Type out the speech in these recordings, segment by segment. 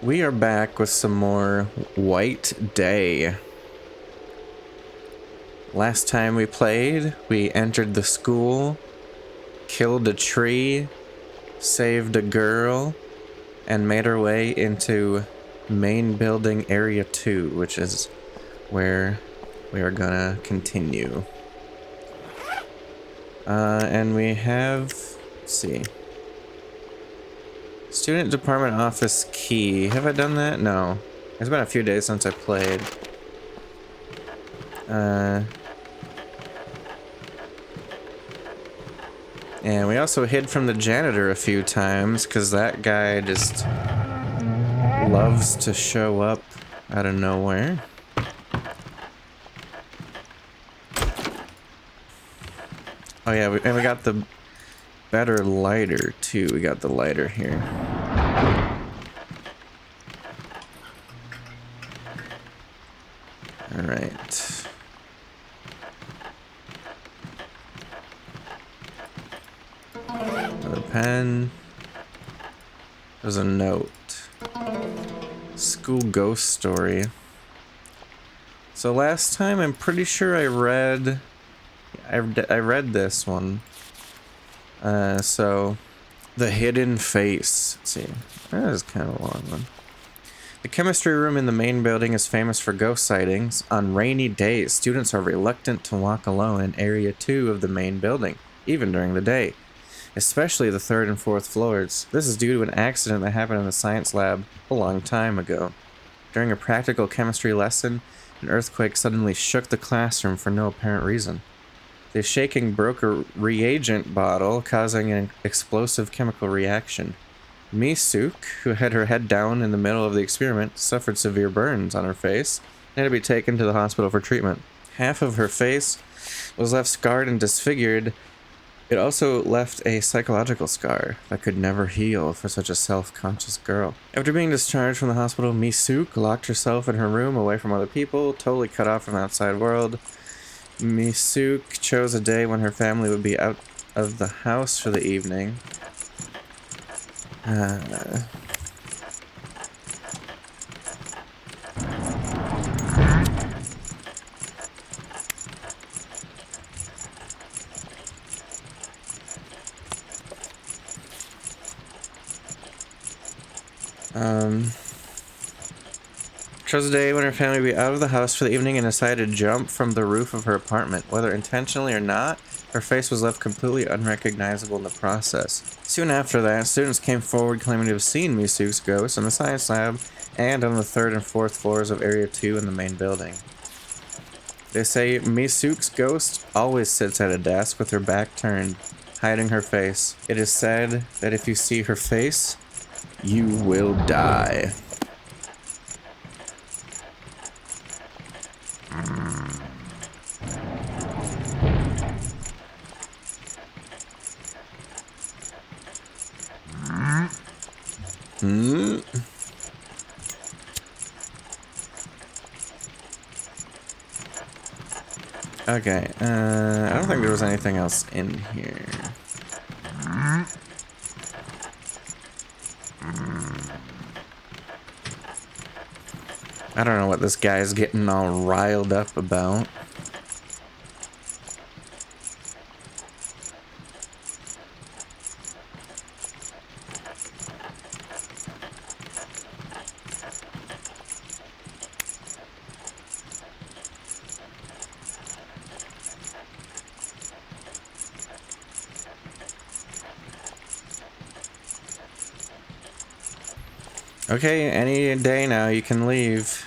We are back with some more White Day. Last time we played, we entered the school, killed a tree, saved a girl, and made our way into main building area 2, which is where we are gonna continue. And we have, let's see, student department office key. Have I done that? No. It's been a few days since I played. And we also hid from the janitor a few times, because that guy just loves to show up out of nowhere. Oh yeah, and we got the better lighter, too. We got the lighter here. Alright. Another pen. There's a note. School ghost story. So last time, I'm pretty sure I read this one. So the hidden face. Let's see, that is kind of a long one. The chemistry room in the main building is famous for ghost sightings. On rainy days, students are reluctant to walk alone in area 2 of the main building, even during the day, especially the 3rd and 4th floors. This is due to an accident that happened in the science lab a long time ago. During a practical chemistry lesson, an earthquake suddenly shook the classroom for no apparent reason. The shaking broke a reagent bottle, causing an explosive chemical reaction. Misuk, who had her head down in the middle of the experiment, suffered severe burns on her face and had to be taken to the hospital for treatment. Half of her face was left scarred and disfigured. It also left a psychological scar that could never heal for such a self-conscious girl. After being discharged from the hospital, Misuk locked herself in her room away from other people, totally cut off from the outside world. Misuk chose a day when her family would be out of the house for the evening. Chose a day when her family would be out of the house for the evening and decided to jump from the roof of her apartment. Whether intentionally or not, her face was left completely unrecognizable in the process. Soon after that, students came forward claiming to have seen Misuk's ghost in the science lab and on the 3rd and 4th floors of Area 2 in the main building. They say Misuk's ghost always sits at a desk with her back turned, hiding her face. It is said that if you see her face, you will die. Okay, I don't think there was anything else in here. I don't know what this guy's getting all riled up about. Okay, any day now you can leave.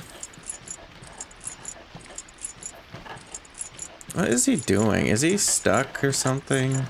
What is he doing? Is he stuck or something?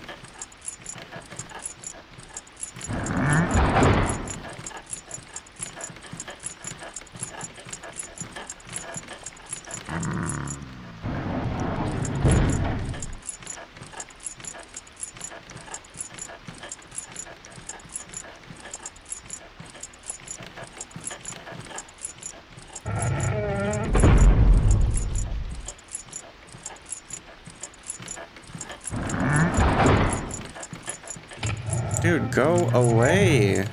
Dude, go away.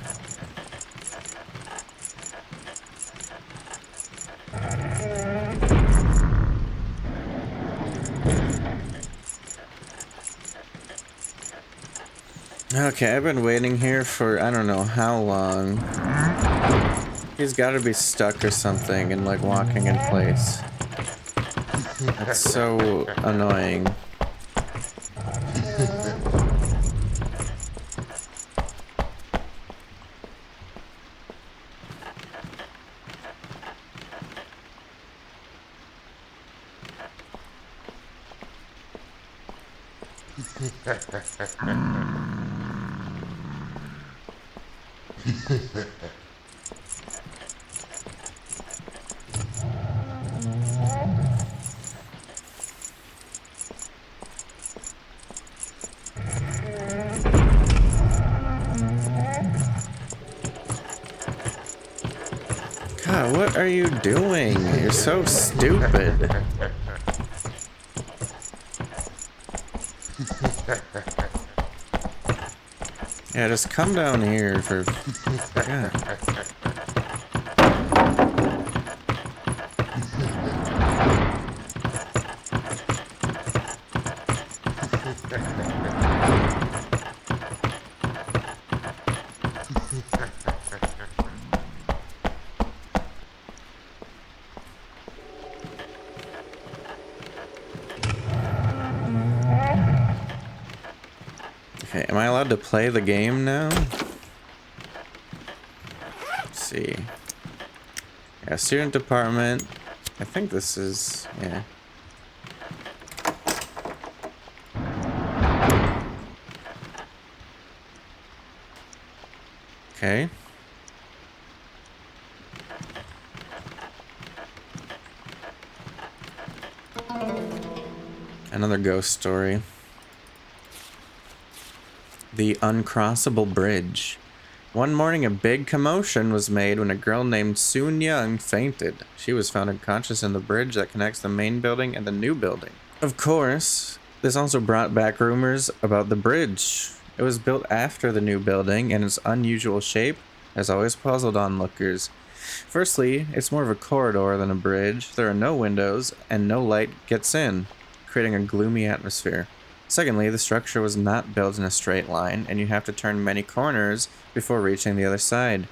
Okay, I've been waiting here for I don't know how long. He's got to be stuck or something and like walking in place. That's so annoying. God, what are you doing? You're so stupid. Yeah, just come down here for... God. Okay, am I allowed to play the game now? Let's see. Yeah, student department. I think this is... yeah. Okay. Another ghost story. The Uncrossable Bridge. One morning, a big commotion was made when a girl named Soon Young fainted. She was found unconscious in the bridge that connects the main building and the new building. Of course, this also brought back rumors about the bridge. It was built after the new building, and its unusual shape has always puzzled onlookers. Firstly, it's more of a corridor than a bridge. There are no windows, and no light gets in, creating a gloomy atmosphere. Secondly, the structure was not built in a straight line, and you have to turn many corners before reaching the other side.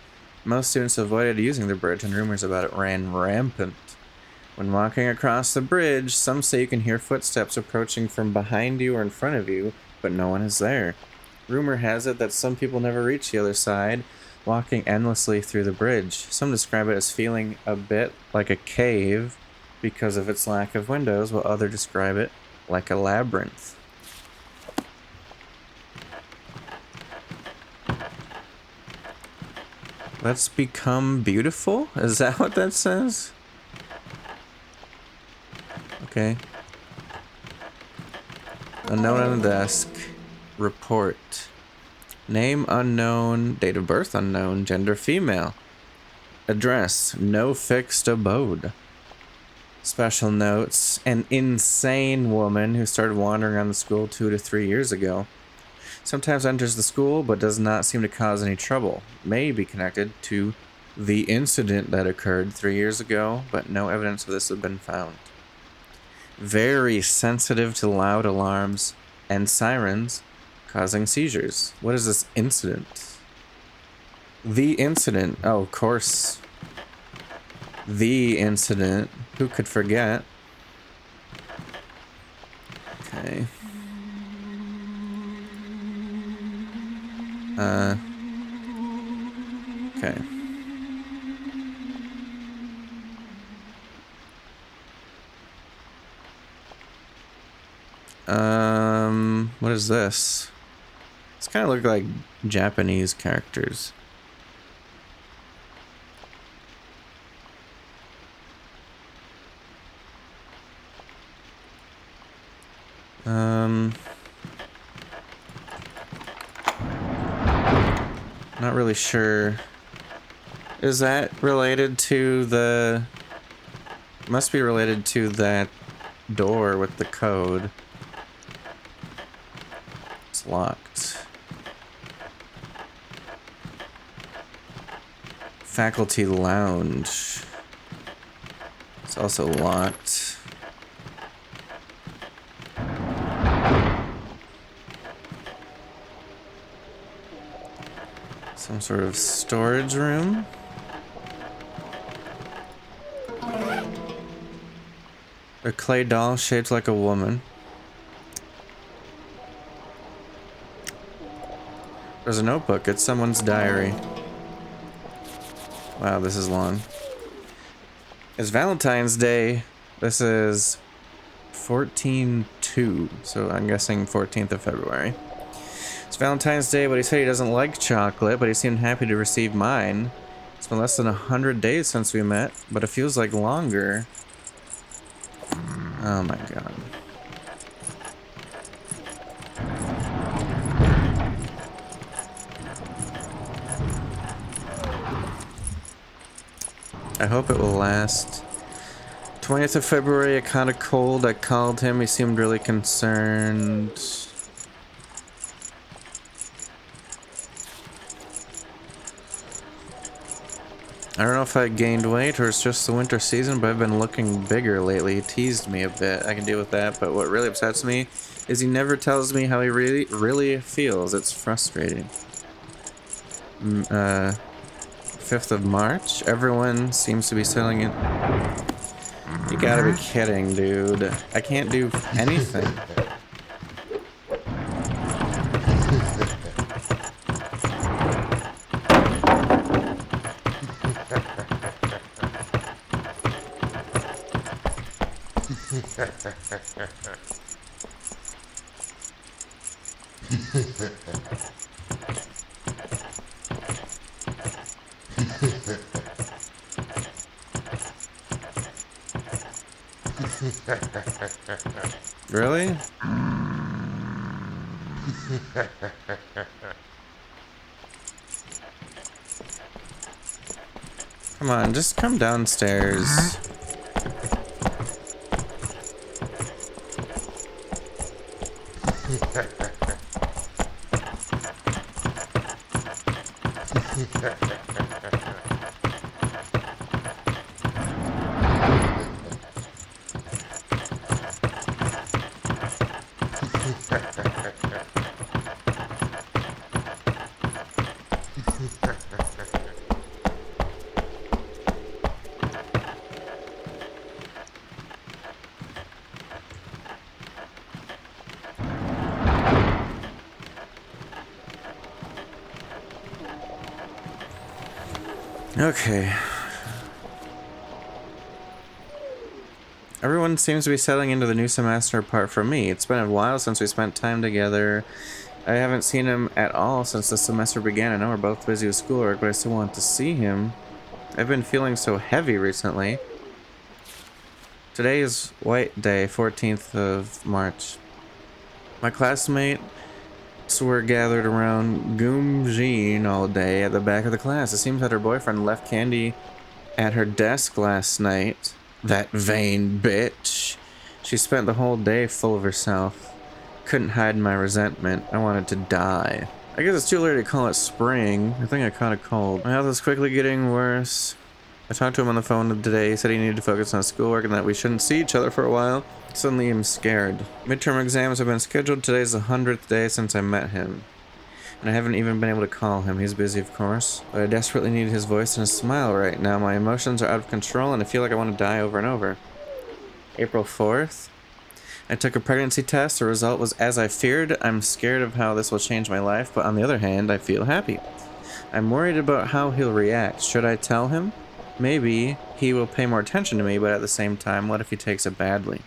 Most students avoided using the bridge, and rumors about it ran rampant. When walking across the bridge, some say you can hear footsteps approaching from behind you or in front of you, but no one is there. Rumor has it that some people never reach the other side, walking endlessly through the bridge. Some describe it as feeling a bit like a cave because of its lack of windows, while others describe it like a labyrinth. Let's become beautiful? Is that what that says? Okay. Unknown on the desk. Report. Name unknown. Date of birth unknown. Gender female. Address. No fixed abode. Special notes. An insane woman who started wandering around the school 2 to 3 years ago. Sometimes enters the school but does not seem to cause any trouble. May be connected to the incident that occurred 3 years ago, but no evidence of this has been found. Very sensitive to loud alarms and sirens, causing seizures. What is this incident? The incident. Oh, of course. The incident. Who could forget? Okay. Okay. What is this? It's kind of look like Japanese characters. Not really sure. Is that related to the... Must be related to that door with the code. It's locked. Faculty lounge. It's also locked. Some sort of storage room. A clay doll shaped like a woman. There's a notebook. It's someone's diary. Wow, this is long. It's Valentine's Day. This is 14/2, so I'm guessing 14th of February. It's Valentine's Day, but he said he doesn't like chocolate, but he seemed happy to receive mine. It's been less than 100 days since we met, but it feels like longer. Oh my god. I hope it will last. 20th of February, it caught a cold. I called him. He seemed really concerned. I don't know if I gained weight or it's just the winter season, but I've been looking bigger lately. He teased me a bit. I can deal with that, but what really upsets me is he never tells me how he really feels. It's frustrating. 5th of March. Everyone seems to be selling it. You gotta be kidding, dude. I can't do anything. Really? Come on, just come downstairs. Okay. Everyone seems to be settling into the new semester apart from me. It's been a while since we spent time together. I haven't seen him at all since the semester began. I know we're both busy with schoolwork, but I still want to see him. I've been feeling so heavy recently. Today is White Day, 14th of March. My classmates were gathered around Goomjin all day at the back of the class. It seems that her boyfriend left candy at her desk last night. That vain bitch. She spent the whole day full of herself. Couldn't hide my resentment. I wanted to die. I guess it's too late to call it spring. I think I caught a cold. My health is quickly getting worse. I talked to him on the phone today. He said he needed to focus on schoolwork and that we shouldn't see each other for a while. Suddenly I'm scared. Midterm exams have been scheduled. Today's the 100th day since I met him. And I haven't even been able to call him. He's busy, of course. But I desperately need his voice and his smile right now. My emotions are out of control and I feel like I want to die over and over. April 4th. I took a pregnancy test. The result was as I feared. I'm scared of how this will change my life, but on the other hand, I feel happy. I'm worried about how he'll react. Should I tell him? Maybe he will pay more attention to me, but at the same time, what if he takes it badly?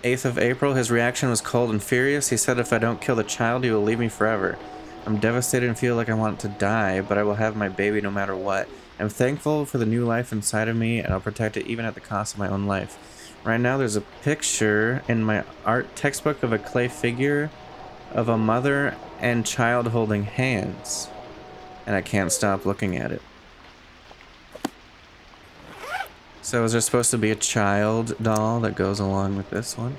8th of April, his reaction was cold and furious. He said if I don't kill the child, he will leave me forever. I'm devastated and feel like I want to die, but I will have my baby no matter what. I'm thankful for the new life inside of me, and I'll protect it even at the cost of my own life. Right now, there's a picture in my art textbook of a clay figure of a mother and child holding hands, and I can't stop looking at it. So is there supposed to be a child doll that goes along with this one?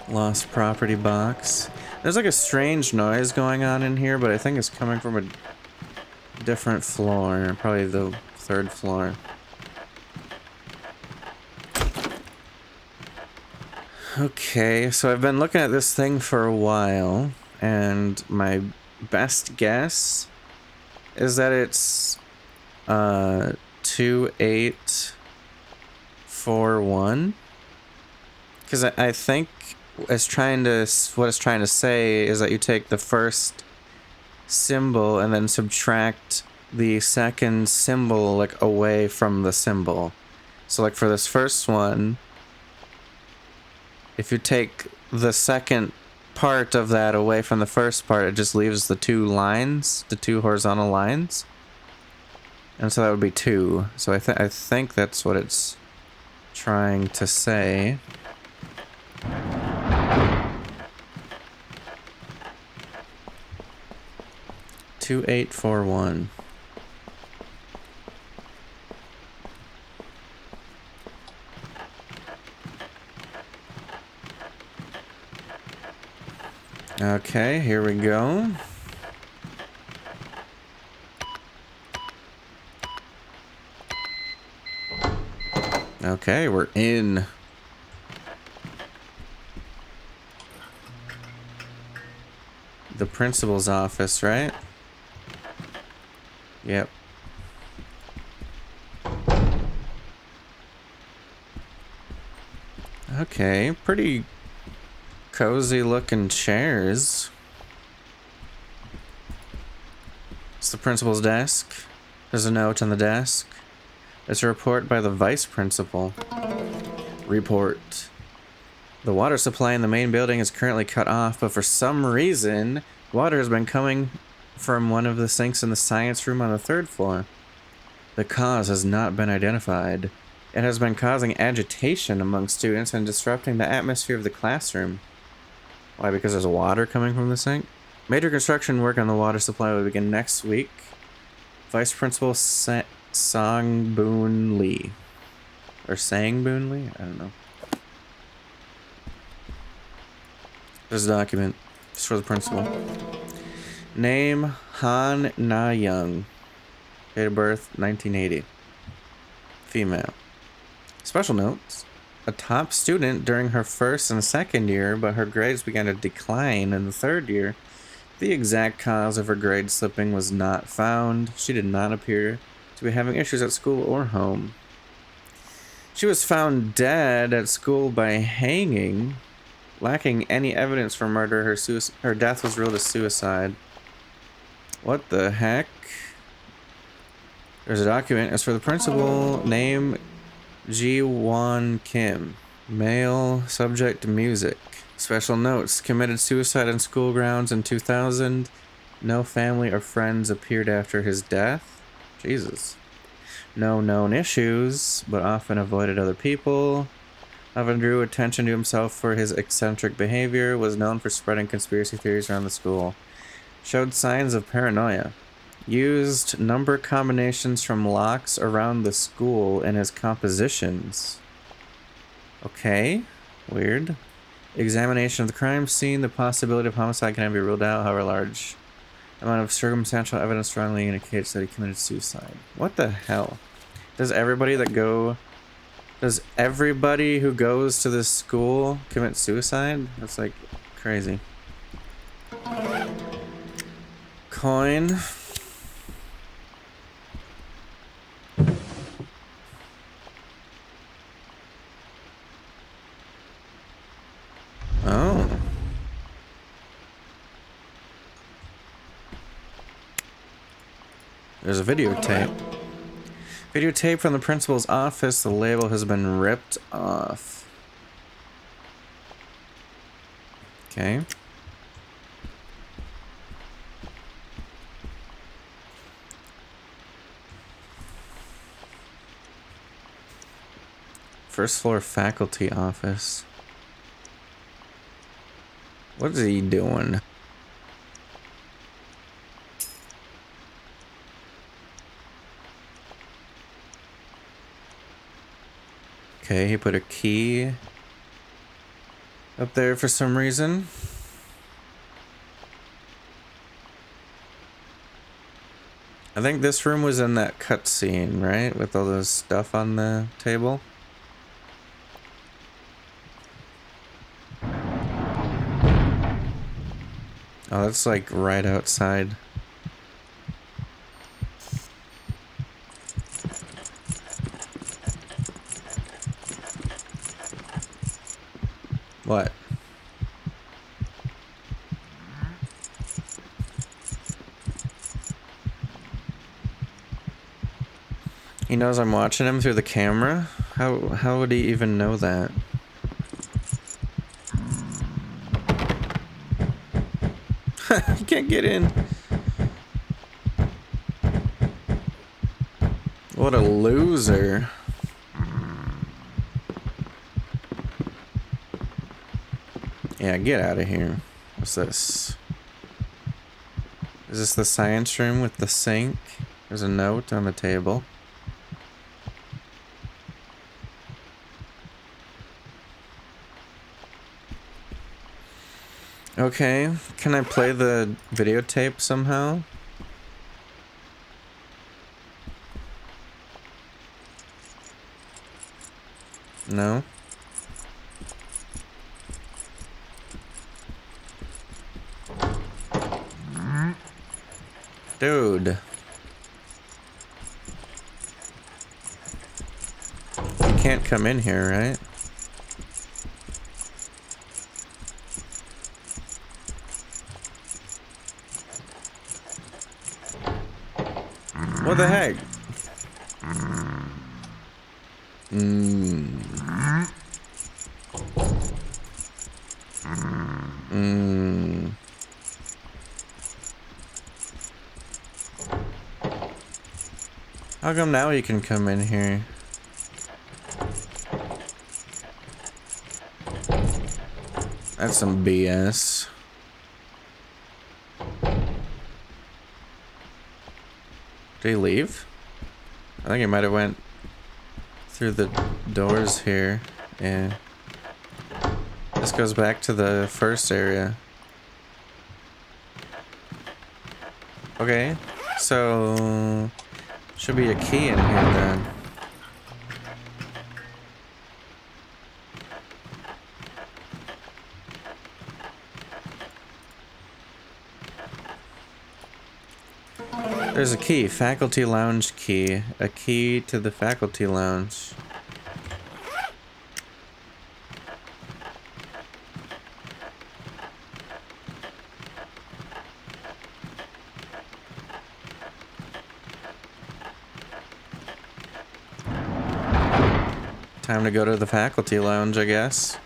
Lost property box. There's like a strange noise going on in here, but I think it's coming from a different floor. Probably the 3rd floor. Okay, so I've been looking at this thing for a while, and my best guess is that it's 2841. Because I think what it's trying to say is that you take the first symbol and then subtract the second symbol like away from the symbol. So like for this first one, if you take the second part of that away from the first part, it just leaves the two lines, the two horizontal lines. And so that would be 2. So I think that's what it's trying to say. 2841. Okay, here we go. Okay, we're in. The principal's office, right? Yep. Okay, pretty cozy looking chairs. It's the principal's desk. There's a note on the desk. It's a report by the vice principal. Report. The water supply in the main building is currently cut off, but for some reason, water has been coming from one of the sinks in the science room on the 3rd floor. The cause has not been identified. It has been causing agitation among students and disrupting the atmosphere of the classroom. Why? Because there's water coming from the sink? Major construction work on the water supply will begin next week. Vice Principal Song Boon Lee. Or Sang Boon Lee? I don't know. There's a document. It's for the principal. Name, Han Na Young. Date of birth, 1980. Female. Special notes. A top student during her 1st and 2nd year, but her grades began to decline in the 3rd year. The exact cause of her grade slipping was not found. She did not appear to be having issues at school or home. She was found dead at school by hanging. Lacking any evidence for murder, her death was ruled as suicide. What the heck? There's a document. It's for the principal. Name, Ji-won Kim. Male, subject, music. Special notes. Committed suicide on school grounds in 2000. No family or friends appeared after his death. Jesus. No known issues, but often avoided other people. Often drew attention to himself for his eccentric behavior. Was known for spreading conspiracy theories around the school. Showed signs of paranoia. Used number combinations from locks around the school in his compositions. Okay, weird. Examination of the crime scene. The possibility of homicide can be ruled out, however large amount of circumstantial evidence strongly indicates that he committed suicide. What the hell? Does everybody who goes to this school commit suicide? That's like crazy. Coin. Oh. There's a videotape. Videotape from the principal's office. The label has been ripped off. Okay. First floor faculty office. What is he doing? Okay, he put a key up there for some reason. I think this room was in that cutscene, right? With all those stuff on the table. Oh, that's like right outside. What? He knows I'm watching him through the camera? How would he even know that? He can't get in. What a loser. Yeah, get out of here. What's this? Is this the science room with the sink? There's a note on the table. Okay, can I play the videotape somehow? No? Dude. You can't come in here, right? What the heck? How come now you can come in here? That's some BS. Did he leave? I think he might have went through the doors here. Yeah. This goes back to the first area. Okay, so should be a key in here then. There's a key, faculty lounge key. A key to the faculty lounge. Time to go to the faculty lounge, I guess.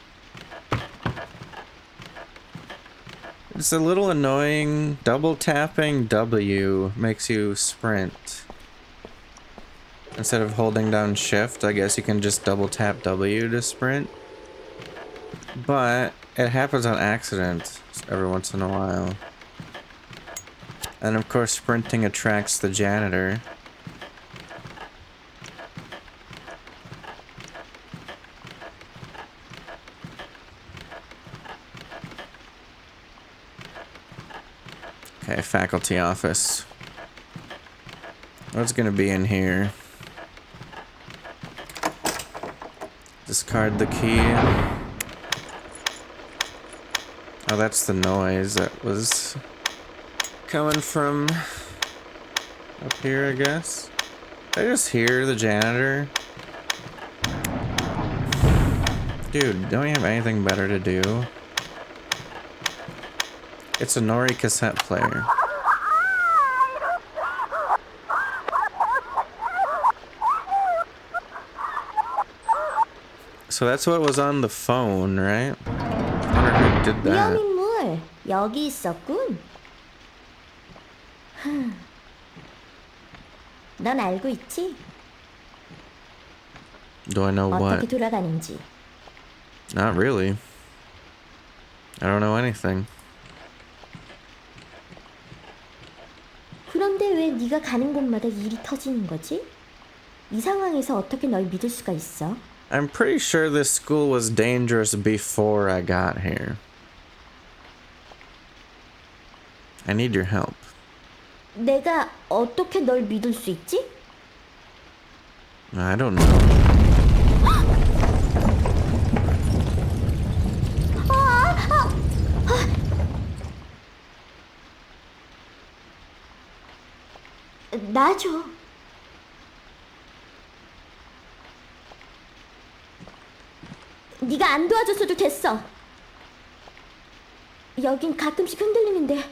It's a little annoying. Double tapping W makes you sprint. Instead of holding down shift, I guess you can just double tap W to sprint. But it happens on accident every once in a while. And of course, sprinting attracts the janitor. Okay, faculty office. What's gonna be in here? Discard the key. Oh, that's the noise that was coming from up here, I guess. Did I just hear the janitor? Dude, don't you have anything better to do? It's a Nori cassette player. So that's what was on the phone, right? I wonder who did that. 위험인물 여기 있었군. 넌 알고 있지? Do I know 어떻게 what? 돌아가는지. Not really. I don't know anything. 그런데 왜 네가 가는 곳마다 일이 터지는 거지? 이 상황에서 어떻게 널 믿을 수가 있어? I'm pretty sure this school was dangerous before I got here. I need your help. 내가 어떻게 널 믿을 수 있지? I don't know. 놔줘. 네가 안 도와줬어도 됐어. 여긴 가끔씩 흔들리는데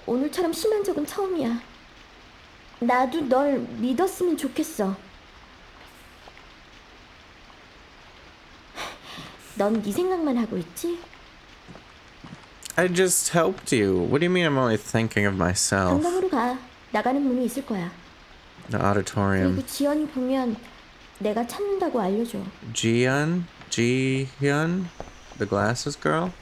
오늘처럼 심한 적은 처음이야. 나도 널 믿었으면 좋겠어. 넌 네 생각만 하고 있지? I just helped you. What do you mean I'm only thinking of myself? 강당으로 가. 나가는 문이 있을 거야. The auditorium. 그리고 지연이 보면 내가 찾는다고 알려줘. Jihyun? Jihyun? The glasses girl?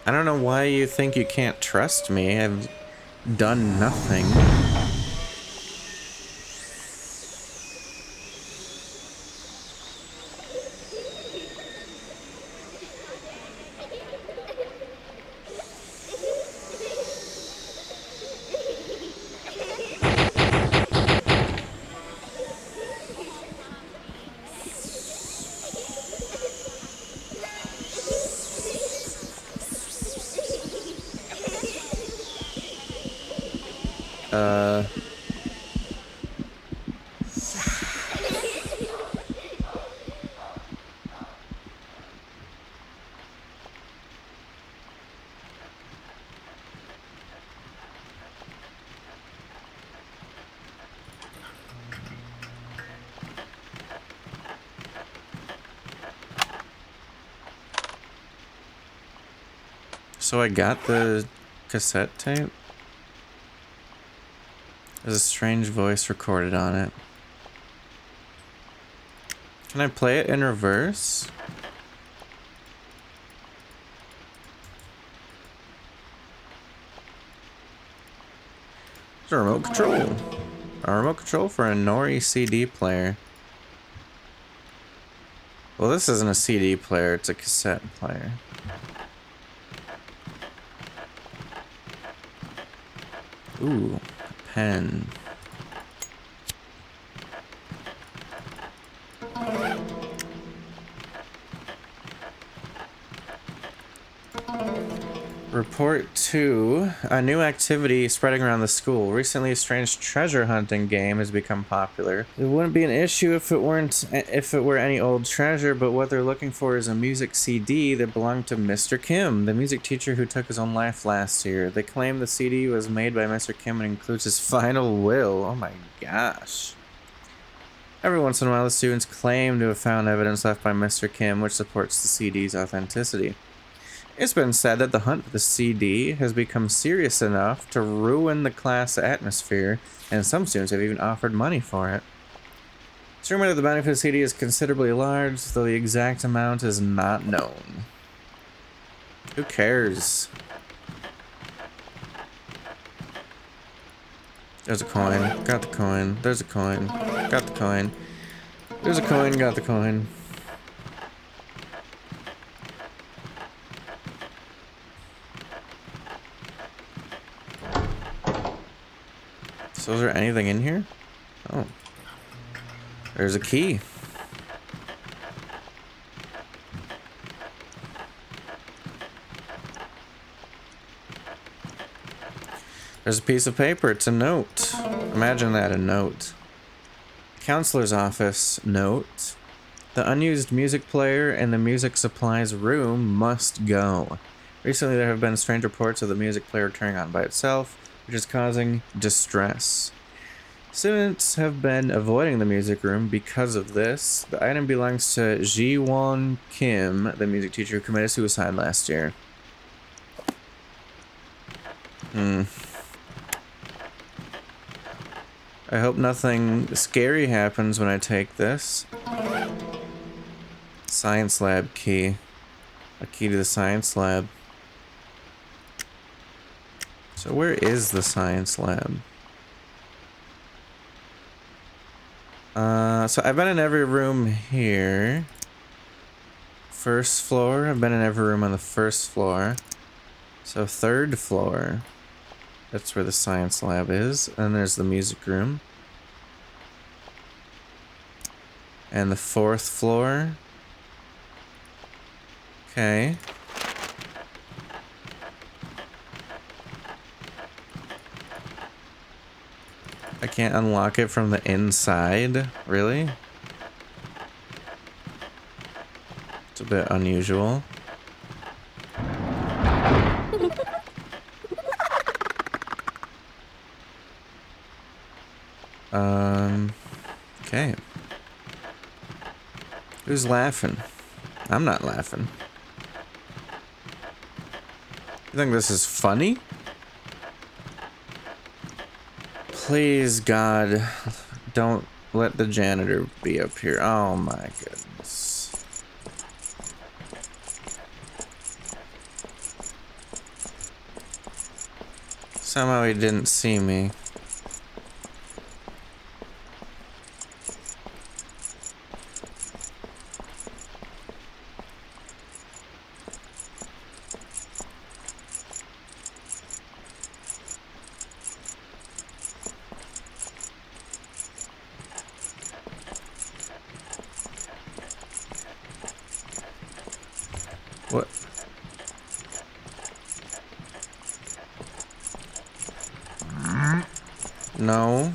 I don't know why you think you can't trust me. I've done nothing. So I got the cassette tape. There's a strange voice recorded on it. Can I play it in reverse? It's a remote control. A remote control for a Nori CD player. Well, this isn't a CD player, it's a cassette player. Ooh, a pen. Report 2. A new activity spreading around the school. Recently, a strange treasure hunting game has become popular. It wouldn't be an issue if it were any old treasure, but what they're looking for is a music CD that belonged to Mr. Kim, the music teacher who took his own life last year. They claim the CD was made by Mr. Kim and includes his final will. Oh my gosh. Every once in a while, the students claim to have found evidence left by Mr. Kim which supports the CD's authenticity. It's been said that the hunt for the CD has become serious enough to ruin the class atmosphere, and some students have even offered money for it. It's rumored that the benefit of the CD is considerably large, though the exact amount is not known. Who cares? There's a coin. Got the coin. There's a coin. Got the coin. There's a coin. Got the coin. So is there anything in here? Oh. There's a key. There's a piece of paper. It's a note. Imagine that, a note. Counselor's office. Note. The unused music player in the music supplies room must go. Recently there have been strange reports of the music player turning on by itself, which is causing distress. Students have been avoiding the music room because of this. The item belongs to Ji-won Kim, the music teacher who committed suicide last year. I hope nothing scary happens when I take this. Science lab key. A key to the science lab. So where is the science lab? So I've been in every room here. First floor, I've been in every room on the first floor. So third floor. That's where the science lab is. And there's the music room. And the fourth floor. Okay. I can't unlock it from the inside? Really? It's a bit unusual. Okay. Who's laughing? I'm not laughing. You think this is funny? Please, God, don't let the janitor be up here. Oh my goodness. Somehow he didn't see me. What? No.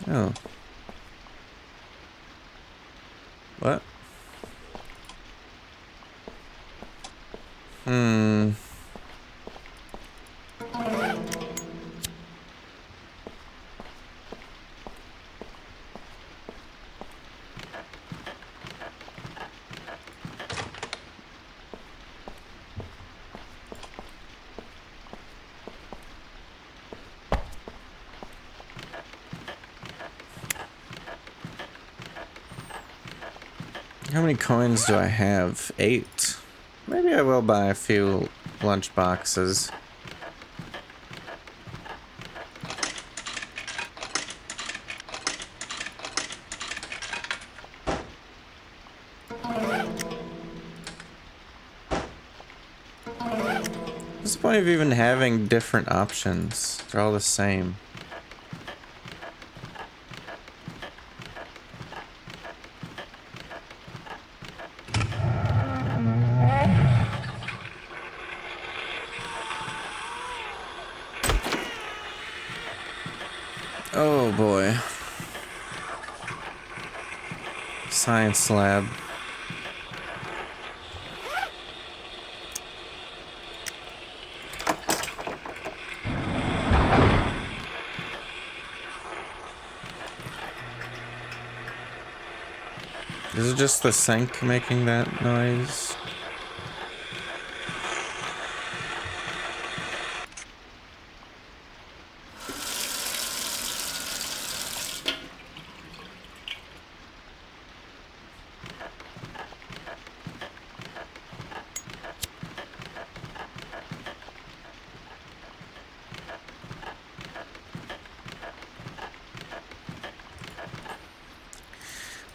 Oh. What? How many coins do I have? 8. Maybe I will buy a few lunch boxes. What's the point of even having different options? They're all the same. Oh boy. Science lab. Is it just the sink making that noise?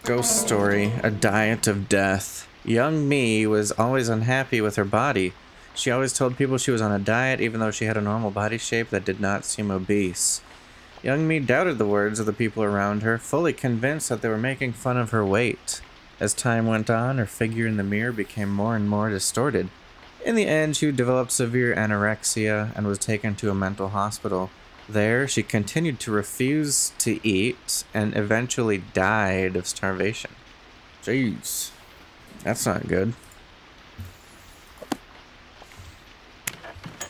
Ghost story, a diet of death. Young me was always unhappy with her body. She always told people she was on a diet even though she had a normal body shape that did not seem obese. Young me doubted the words of the people around her, fully convinced that they were making fun of her weight. As time went on, her figure in the mirror became more and more distorted. In the end, she developed severe anorexia and was taken to a mental hospital. There, she continued to refuse to eat and eventually died of starvation. Jeez. That's not good.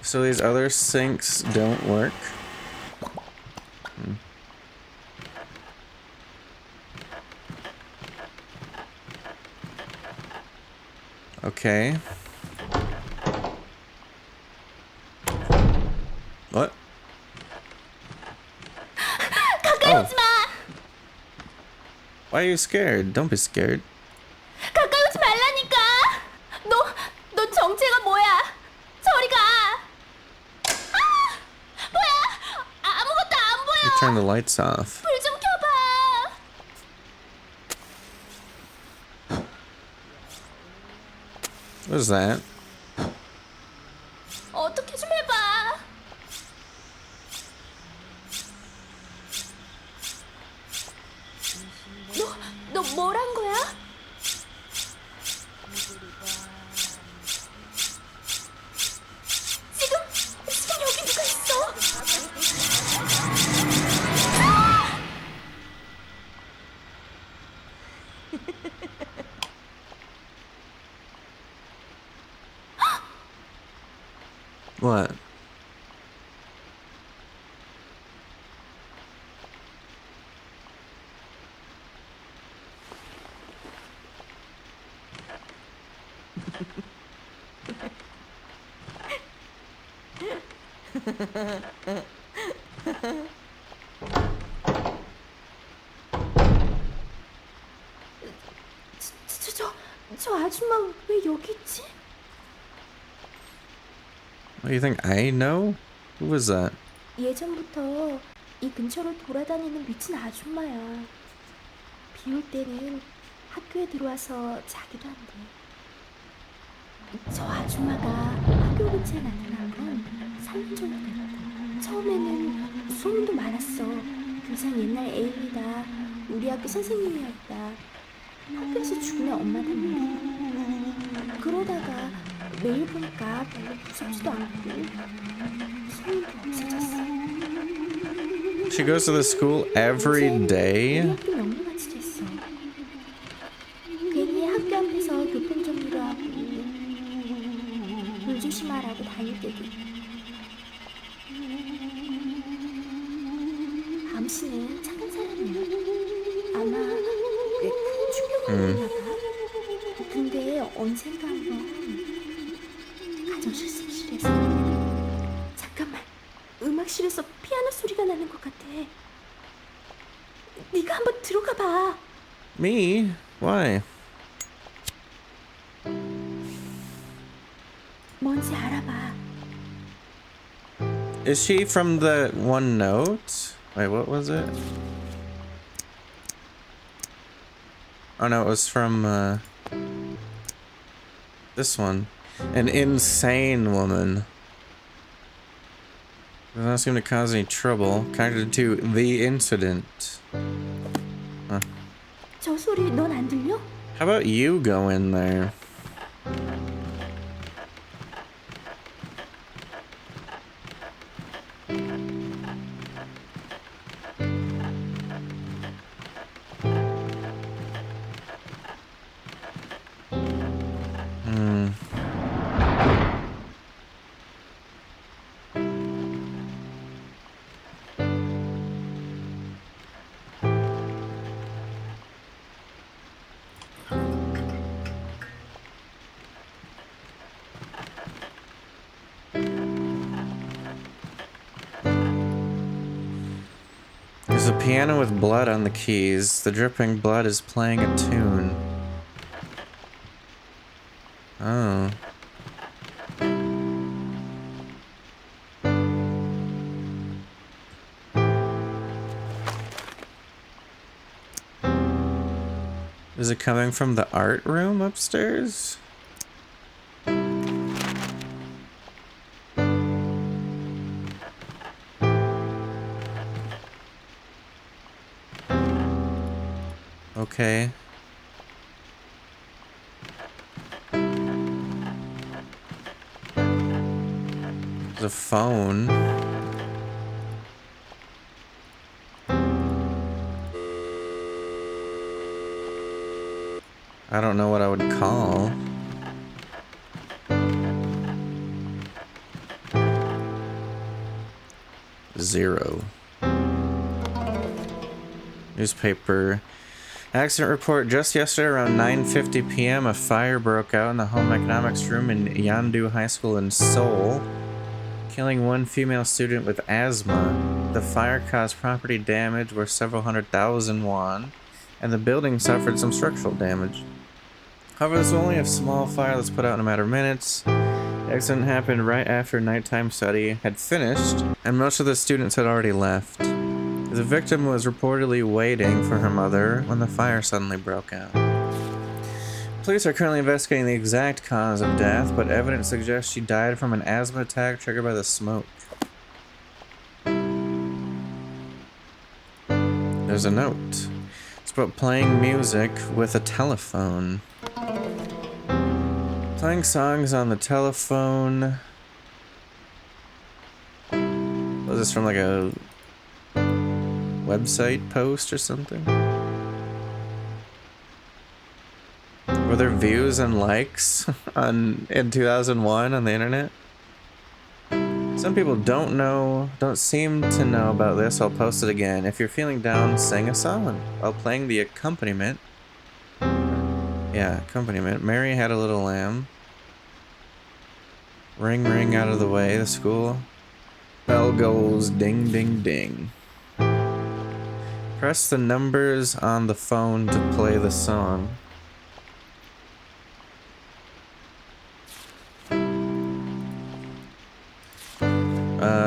So these other sinks don't work? Okay. What? 가까이 오지 마. Why are you scared? Don't be scared. 가까이 오지 말라니까. 너 정체가 뭐야? 저리 가. 아! 뭐야? 아무것도 안 보여. You turn the lights off. 불 좀 켜봐. What is that? 어떻게 좀 해봐. 뭐란 거야? 지금 여기 누가 있어? What? 저 아줌마 왜 여기 있지? What do you think I know? Who was that? 예전부터 이 근처를 돌아다니는 미친 아줌마야. 비 올 때는 학교에 들어와서 자기도 한대. 저 아줌마가 학교 근처에 나타난 건 3년 전이거든. 처음에는 소문도 많았어. 교장 옛날 애인이다. 우리 학교 선생님이었다. 학교에서 죽으면 엄마 닮는다. 그러다가 매일 보니까 별로 무섭지도 않고 소문도 없어졌어. She goes to the school every day? 우리 학교 명문같이 됐어. 괜히 학교 앞에서 교통 정리를 하고 물 조심하라고 다닐 때도 암씨는 착한 사람이야. 아마 꽤 큰 충격을 받나 봐. 근데 언젠가 한번 가정 실습실에서 잠깐만, 음악실에서 피아노 소리가 나는 것 같아. 네가 한번 들어가 봐. Me? Why? 뭔지 알아봐. Is she from the one note? Wait, what was it? Oh no, it was from this one. An insane woman. Does not seem to cause any trouble. Connected to the incident. Huh. 저 소리 넌 안 들려? How about you go in there? There's a piano with blood on the keys. The dripping blood is playing a tune. Oh. Is it coming from the art room upstairs? Okay. There's a phone. I don't know what I would call. Zero. Newspaper. Accident report. Just yesterday around 9:50 p.m. a fire broke out in the home economics room in Yandu High School in Seoul, killing one female student with asthma. The fire caused property damage worth several 100,000 won, and the building suffered some structural damage. However, this was only a small fire that was put out in a matter of minutes. The accident happened right after nighttime study had finished, and most of the students had already left. The victim was reportedly waiting for her mother when the fire suddenly broke out. Police are currently investigating the exact cause of death, but evidence suggests she died from an asthma attack triggered by the smoke. There's a note. It's about playing music with a telephone. Playing songs on the telephone. Was this from like a website post or something? Were there views and likes in 2001 on the internet? Some people don't seem to know about this. I'll post it again. If you're feeling down, sing a song while playing the accompaniment. Yeah, accompaniment. Mary had a little lamb. Ring, ring out of the way, the school bell goes ding, ding, ding. Press the numbers on the phone to play the song.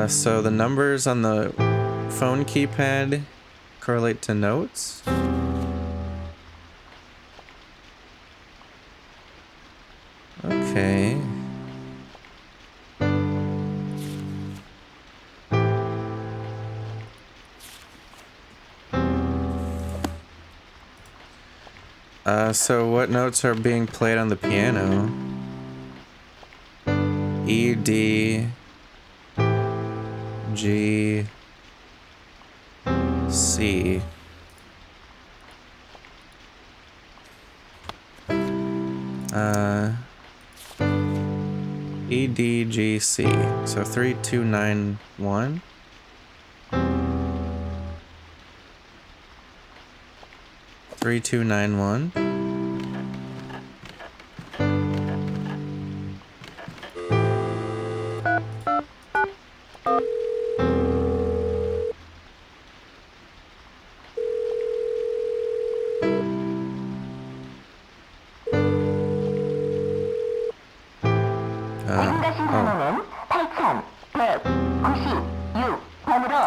So the numbers on the phone keypad correlate to notes. Okay. So what notes are being played on the piano? E, D, G, C. E, D, G, C. So 3, 2, 9, 1. Three, two, nine, one.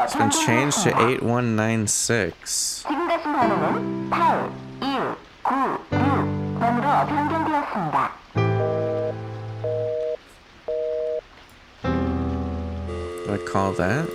It's been changed to 8196. Do I call that?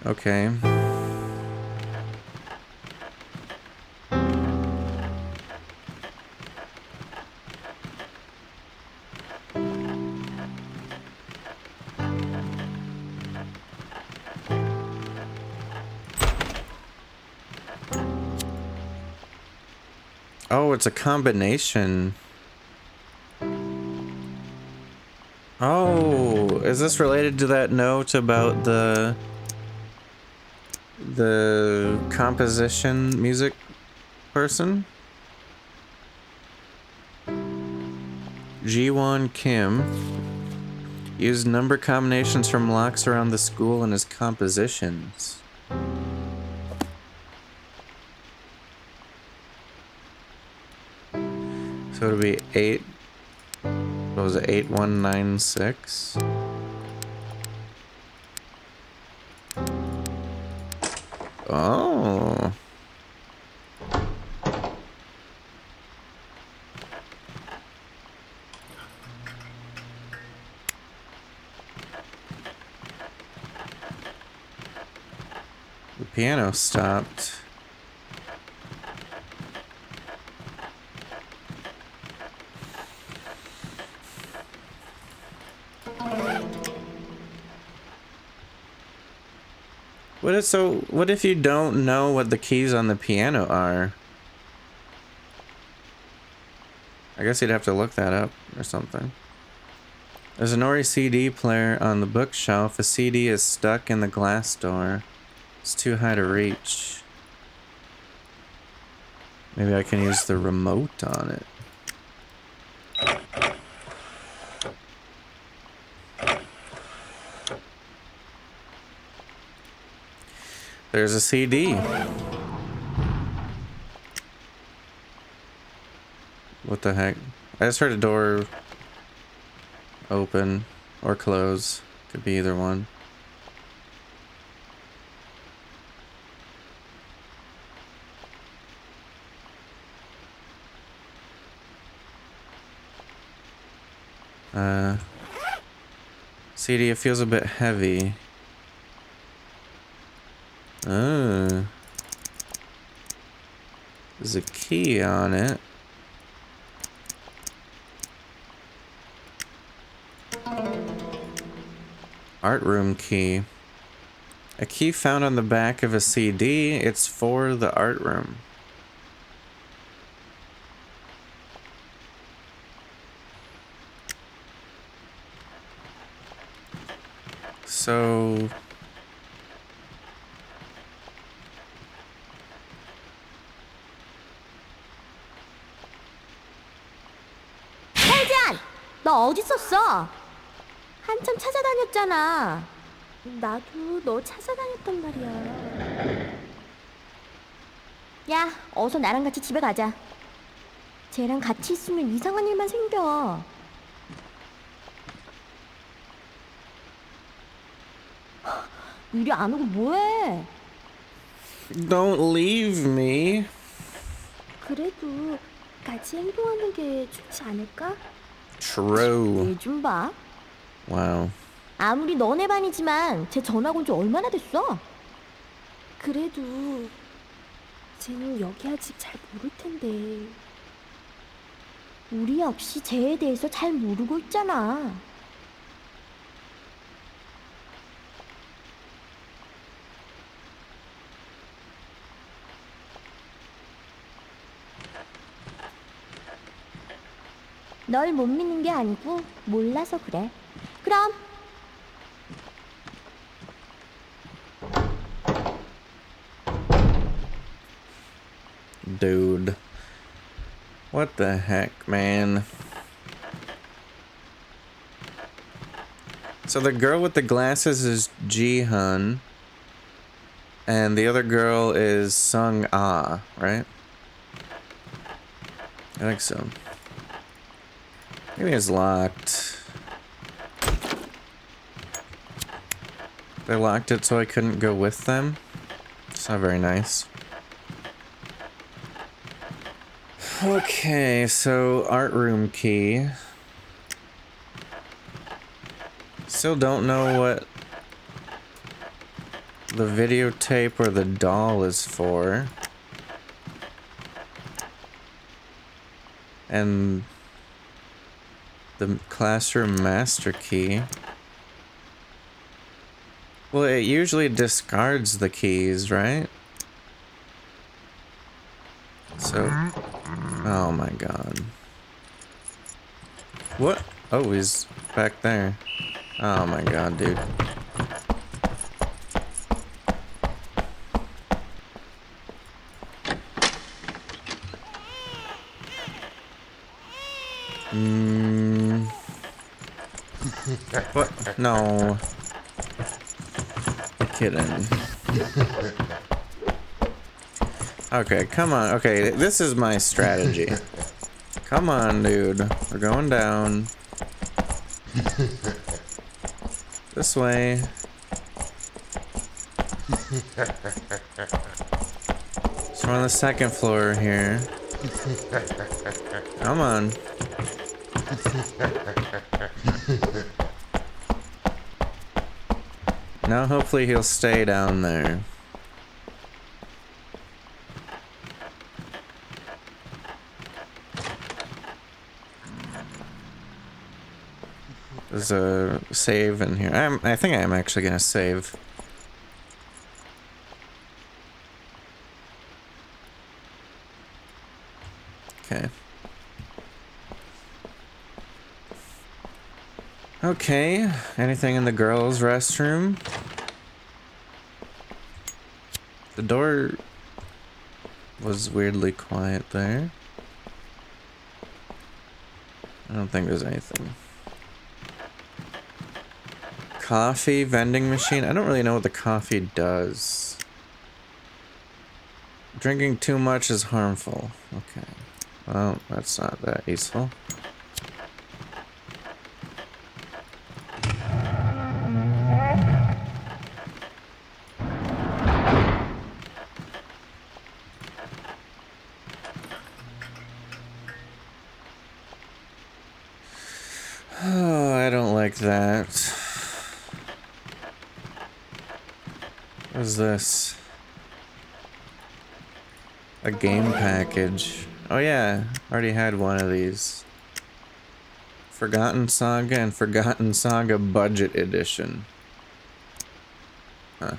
Okay. Oh, it's a combination. Oh, is this related to that note about the composition music person? Ji-won Kim used number combinations from locks around the school in his compositions. So it'll be 8. What was it? 8196. Oh. The piano stopped. What if you don't know what the keys on the piano are? I guess you'd have to look that up or something. There's an Ori CD player on the bookshelf. A CD is stuck in the glass door. It's too high to reach. Maybe I can use the remote on it. There's a CD. What the heck? I just heard a door open or close. Could be either one. CD, it feels a bit heavy. Oh. There's a key on it. Art room key. A key found on the back of a CD. It's for the art room. So... 혜지안! 너 어디 있었어? 한참 찾아다녔잖아. 나도 너 찾아다녔단 말이야. 야, 어서 나랑 같이 집에 가자. 쟤랑 같이 있으면 이상한 일만 생겨. 이리 안 오고 뭐해? Don't leave me. 그래도 같이 행동하는 게 좋지 않을까? True. 얘 좀 봐. Wow. 아무리 너네 반이지만 쟤 전학 온 지 얼마나 됐어? 그래도 쟤는 여기 아직 잘 모를 텐데. 우리 역시 쟤에 대해서 잘 모르고 있잖아. 널 못 믿는 게 아니고 몰라서 그래. 그럼 Dude. What the heck, man? So the girl with the glasses is Ji-hun. And the other girl is Sung-ah, right? I think so. Maybe it's locked. They locked it so I couldn't go with them. It's not very nice. Okay, so art room key. Still don't know what the videotape or the doll is for. And the classroom master key. Well, it usually discards the keys, right? So, oh my god. What? Oh, he's back there. Oh my god, dude. What? No. You're kidding. Okay, come on. Okay, this is my strategy. Come on, dude. We're going down. This way. So we're on the second floor here. Come on. Now hopefully he'll stay down there. There's a save in here. I think I'm actually gonna save. Okay. Okay. Anything in the girls' restroom? The door was weirdly quiet there. I don't think there's anything. Coffee vending machine? I don't really know what the coffee does. Drinking too much is harmful. Okay. Well, that's not that useful. that. What is this? A game package. Oh yeah, already had one of these. Forgotten Saga and Forgotten Saga Budget Edition. Huh.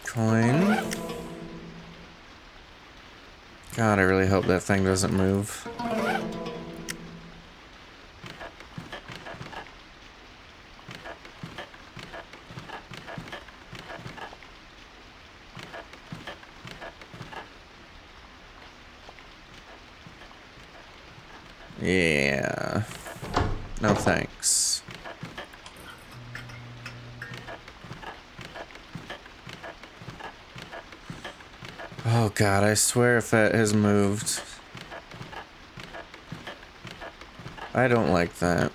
Coin. God, I really hope that thing doesn't move. Yeah. No thanks. Oh god, I swear if that has moved. I don't like that.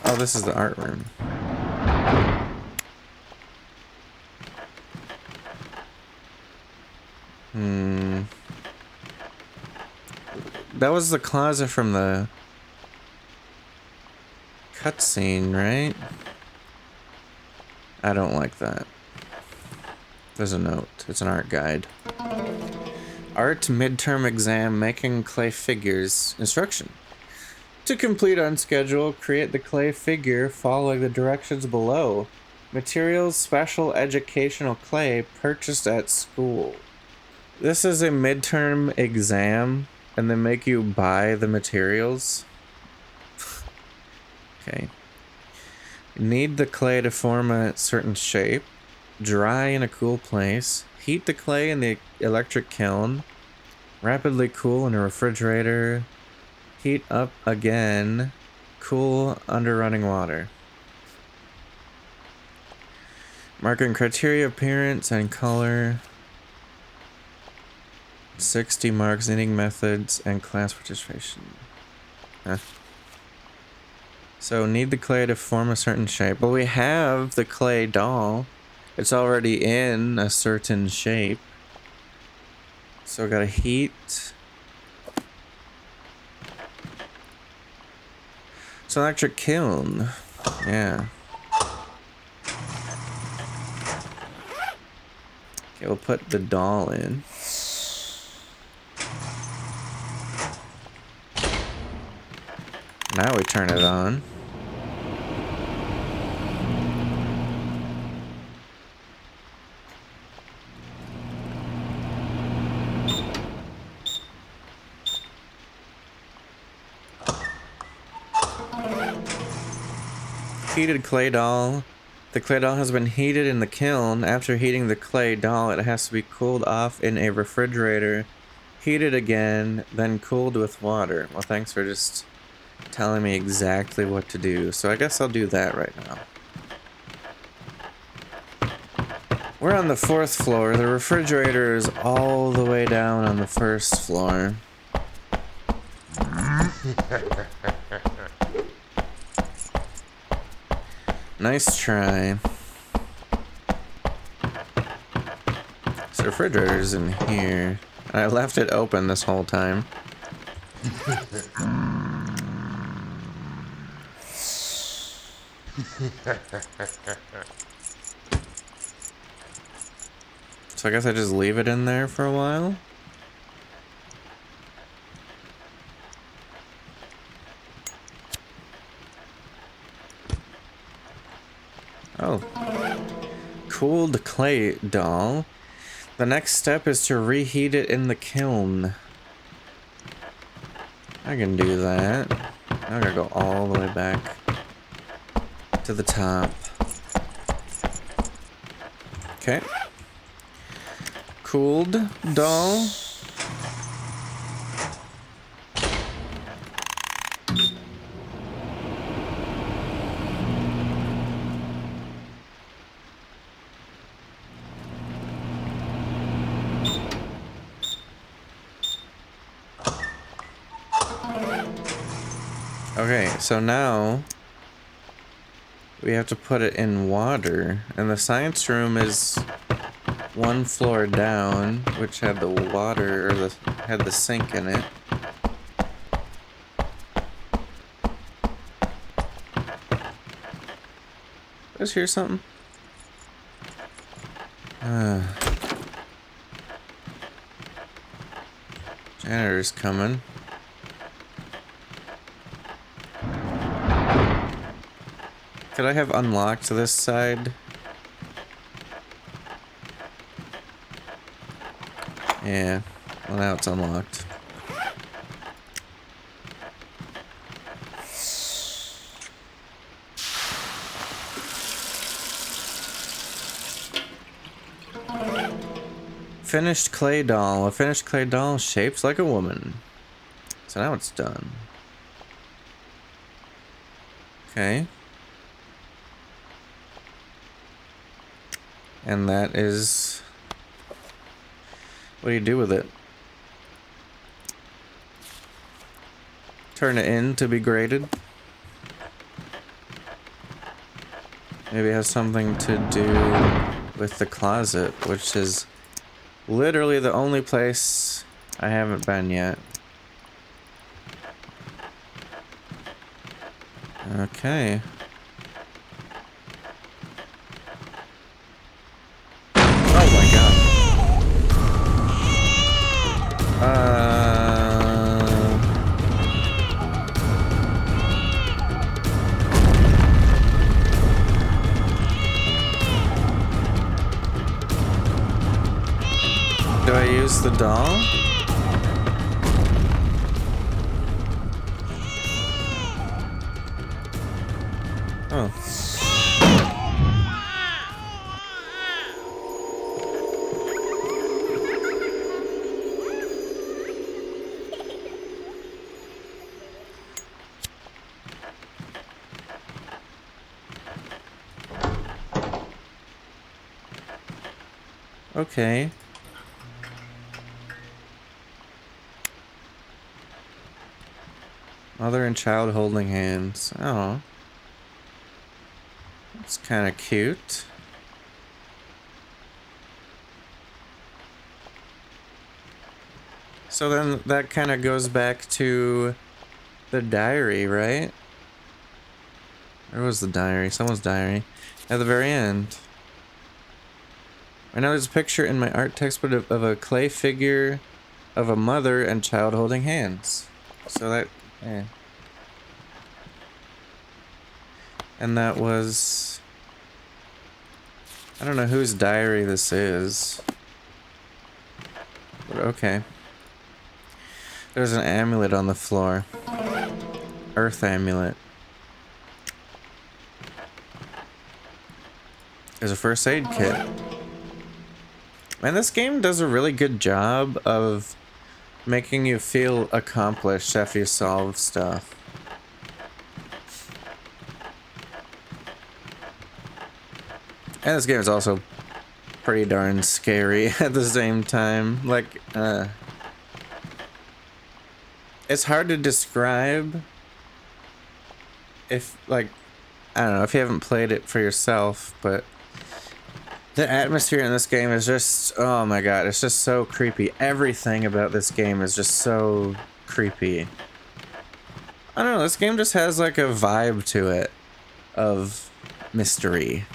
Oh, this is the art room. That was the closet from the cutscene, right? I don't like that. There's a note. It's an art guide. Art midterm exam, making clay figures. Instruction. To complete on schedule, create the clay figure following the directions below. Materials, special educational clay purchased at school. This is a midterm exam, and they make you buy the materials. Okay. Knead the clay to form a certain shape. Dry in a cool place. Heat the clay in the electric kiln. Rapidly cool in a refrigerator. Heat up again. Cool under running water. Marking criteria, appearance, and color. 60 marks, knitting methods, and class participation. Huh. So, knead the clay to form a certain shape. Well, we have the clay doll. It's already in a certain shape. So, I gotta heat. It's an electric kiln. Yeah. Okay, we'll put the doll in. Now we turn it on. Heated clay doll. The clay doll has been heated in the kiln. After heating the clay doll, it has to be cooled off in a refrigerator, heated again, then cooled with water. Well, thanks for just telling me exactly what to do. So I guess I'll do that right now. We're on the 4th floor. The refrigerator is all the way down on the 1st floor. Nice try. So the refrigerator's in here. I left it open this whole time. So I guess I just leave it in there for a while. Oh. Cooled clay doll. The next step is to reheat it in the kiln. I can do that. I'm gonna go all the way back to the top. Okay. Cooled doll. Okay, so now we have to put it in water, and the science room is one floor down, which had the water, or had the sink in it. Let's hear something. Janitor's coming. Could I have unlocked this side? Yeah. Well, now it's unlocked. Finished clay doll. A finished clay doll shaped like a woman. So now it's done. Okay. And that is... What do you do with it? Turn it in to be graded? Maybe it has something to do with the closet, which is literally the only place I haven't been yet. Okay. Oh my god. Do I use the doll? Oh. Okay. Mother and child holding hands. Oh. That's kind of cute. So then that kind of goes back to the diary, right? Where was the diary? Someone's diary. At the very end. I know there's a picture in my art textbook of a clay figure of a mother and child holding hands. So that, yeah. And that was... I don't know whose diary this is. But okay. There's an amulet on the floor. Earth amulet. There's a first aid kit. Man, this game does a really good job of making you feel accomplished after you solve stuff. And this game is also pretty darn scary at the same time. Like, it's hard to describe if, like, I don't know, if you haven't played it for yourself, but the atmosphere in this game is just, oh my god, it's just so creepy. Everything about this game is just so creepy. I don't know, this game just has like a vibe to it of mystery.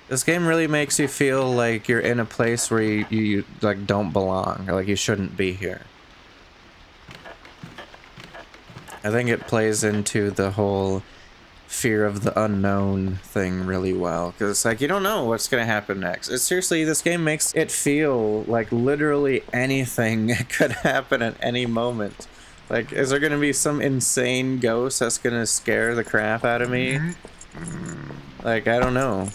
This game really makes you feel like you're in a place where you like don't belong, or like you shouldn't be here. I think it plays into the whole fear of the unknown thing really well, because it's like you don't know what's gonna happen next. It's seriously, this game makes it feel like literally anything could happen at any moment. Like, is there gonna be some insane ghost that's gonna scare the crap out of me? Like, I don't know.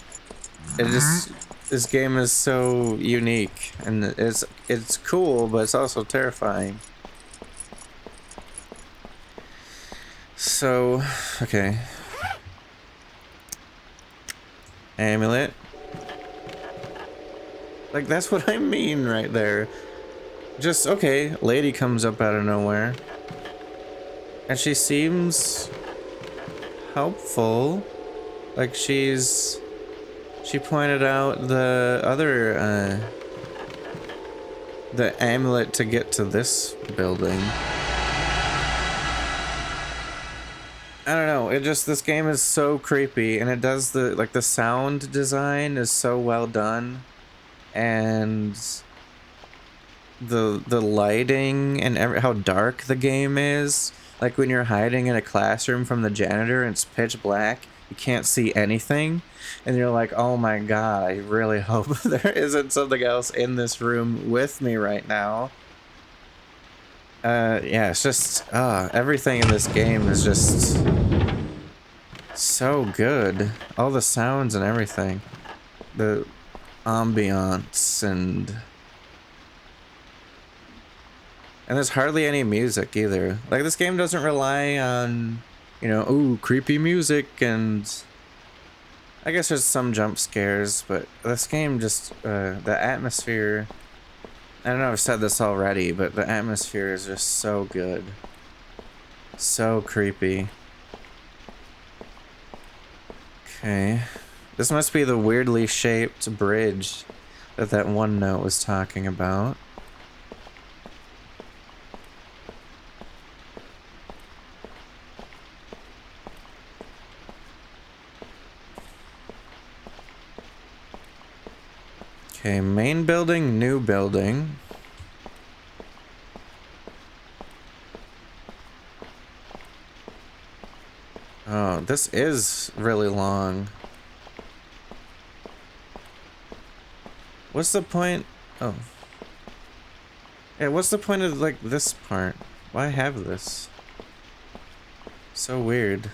It just, this game is so unique, and it's cool, but it's also terrifying. So, okay. Amulet. Like, that's what I mean right there. Just, okay, lady comes up out of nowhere. And she seems helpful. Like she pointed out the other, the amulet to get to this building. I don't know, this game is so creepy, and it does the sound design is so well done, and the lighting and how dark the game is. Like when you're hiding in a classroom from the janitor and it's pitch black, you can't see anything, and you're like, oh my god, I really hope there isn't something else in this room with me right now. Yeah, it's just, everything in this game is just so good. All the sounds and everything. The ambiance and there's hardly any music either. Like, this game doesn't rely on, you know, ooh, creepy music, and I guess there's some jump scares, but this game just, the atmosphere, I don't know if I've said this already, but the atmosphere is just so good. So creepy. Okay. This must be the weirdly shaped bridge that one note was talking about. Okay, main building, new building. Oh, this is really long. What's the point? Oh. Yeah, what's the point of, like, this part? Why have this? So weird.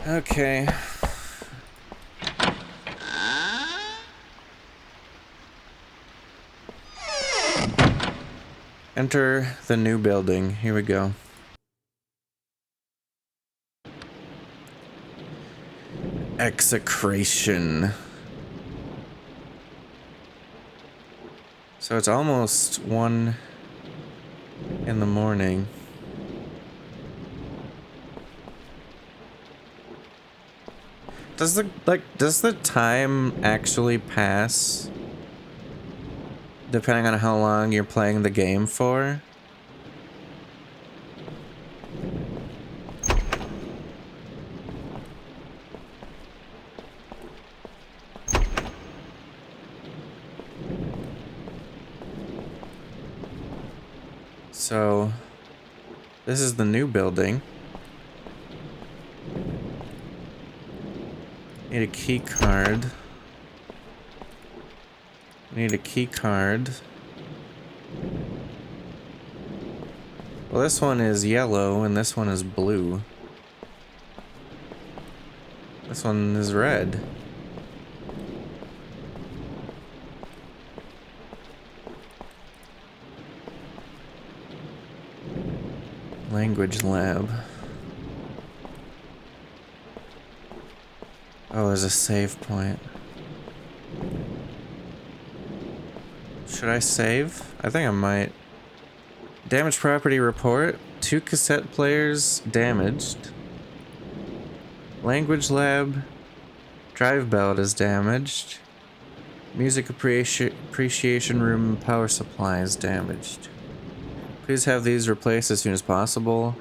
Okay. Enter the new building. Here we go. Execration. So it's almost 1 in the morning. Does the time actually pass depending on how long you're playing the game for? So, this is the new building. Need a key card. Need a key card. Well, this one is yellow and this one is blue. This one is red. Language lab. Oh, there's a save point. Should I save? I think I might. Damaged property report. 2 cassette players damaged. Language lab. Drive belt is damaged. Music appreciation room power supply is damaged. Please have these replaced as soon as possible.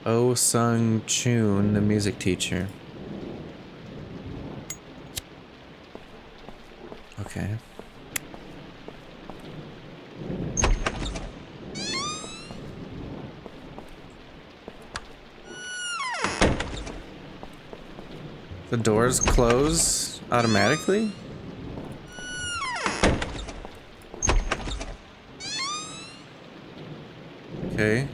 Oh Sung Chun, the music teacher. Okay. The doors close automatically? Okay.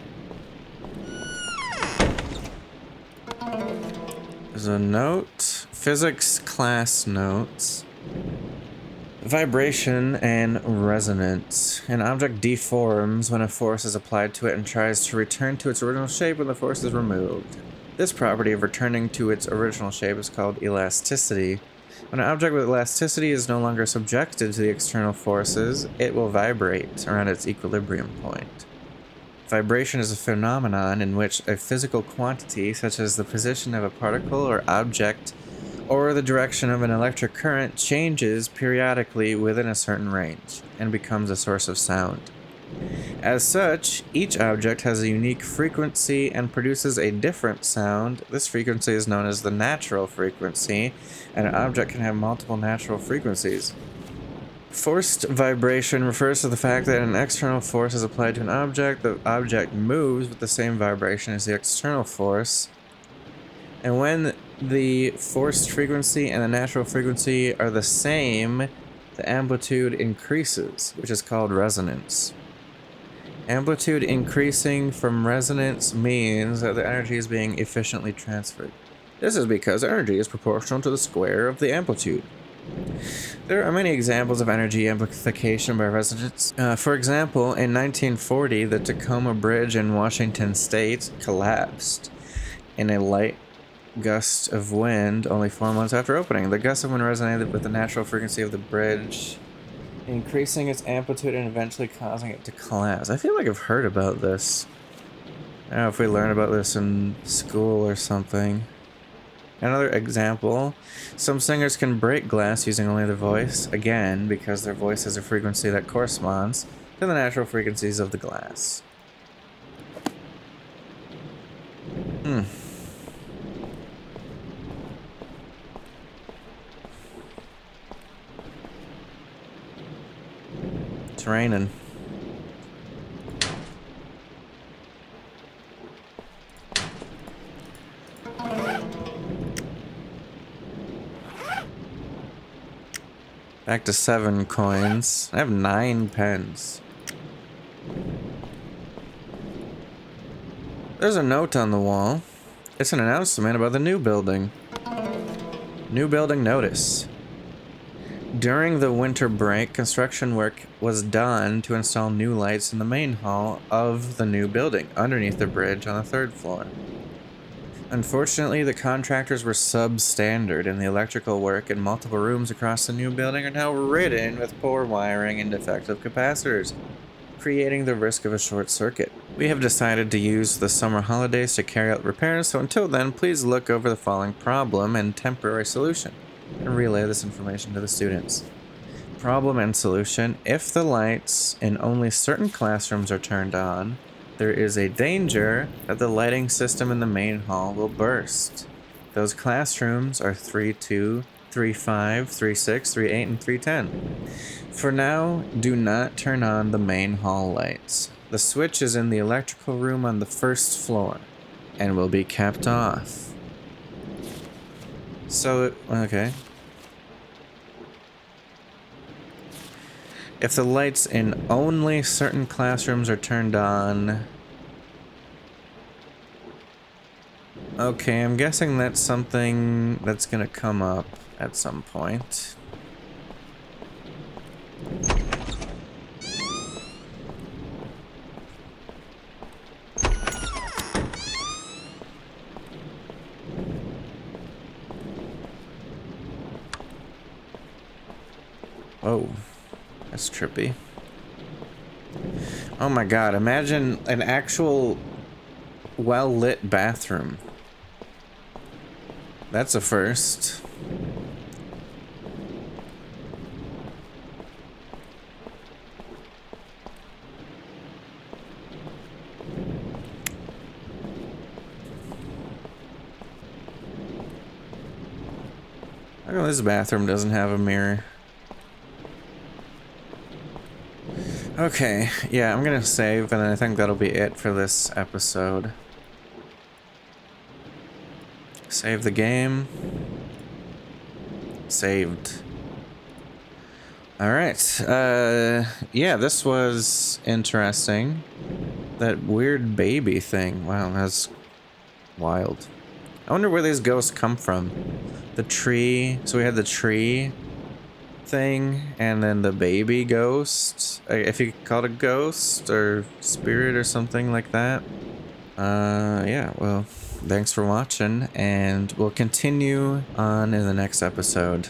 There's a note. Physics class notes. Vibration and resonance. An object deforms when a force is applied to it and tries to return to its original shape when the force is removed. This property of returning to its original shape is called elasticity. When an object with elasticity is no longer subjected to the external forces, it will vibrate around its equilibrium point. Vibration is a phenomenon in which a physical quantity, such as the position of a particle or object, or the direction of an electric current, changes periodically within a certain range and becomes a source of sound. As such, each object has a unique frequency and produces a different sound. This frequency is known as the natural frequency, and an object can have multiple natural frequencies. Forced vibration refers to the fact that an external force is applied to an object. The object moves with the same vibration as the external force. And when the forced frequency and the natural frequency are the same, the amplitude increases, which is called resonance. Amplitude increasing from resonance means that the energy is being efficiently transferred. This is because energy is proportional to the square of the amplitude. There are many examples of energy amplification by resonance. For example, in 1940, the Tacoma Bridge in Washington State collapsed in a light gust of wind only 4 months after opening. The gust of wind resonated with the natural frequency of the bridge, increasing its amplitude and eventually causing it to collapse. I feel like I've heard about this. I don't know if we learned about this in school or something. Another example, some singers can break glass using only their voice, again, because their voice has a frequency that corresponds to the natural frequencies of the glass. It's raining. Back to 7 coins. I have 9 pens. There's a note on the wall. It's an announcement about the new building. New building notice. During the winter break, construction work was done to install new lights in the main hall of the new building, underneath the bridge on the 3rd floor. Unfortunately, the contractors were substandard, and the electrical work in multiple rooms across the new building are now ridden with poor wiring and defective capacitors, creating the risk of a short circuit. We have decided to use the summer holidays to carry out repairs, so until then, please look over the following problem and temporary solution, and relay this information to the students. Problem and solution: if the lights in only certain classrooms are turned on, there is a danger that the lighting system in the main hall will burst. Those classrooms are 32, 35, 36, 38, and 310. For now, do not turn on the main hall lights. The switch is in the electrical room on the 1st floor and will be kept off. So, okay. If the lights in only certain classrooms are turned on... Okay, I'm guessing that's something that's gonna come up at some point. Whoa. That's trippy. Oh my god, imagine an actual well-lit bathroom. That's a first. How come this bathroom doesn't have a mirror? Okay, yeah, I'm gonna save, and I think that'll be it for this episode. Save the game. Saved. Alright, yeah, this was interesting. That weird baby thing, wow, that's wild. I wonder where these ghosts come from. The tree, so we had the tree thing, and then the baby ghost, if you could call it a ghost or spirit or something like that. Yeah, well, thanks for watching, and we'll continue on in the next episode.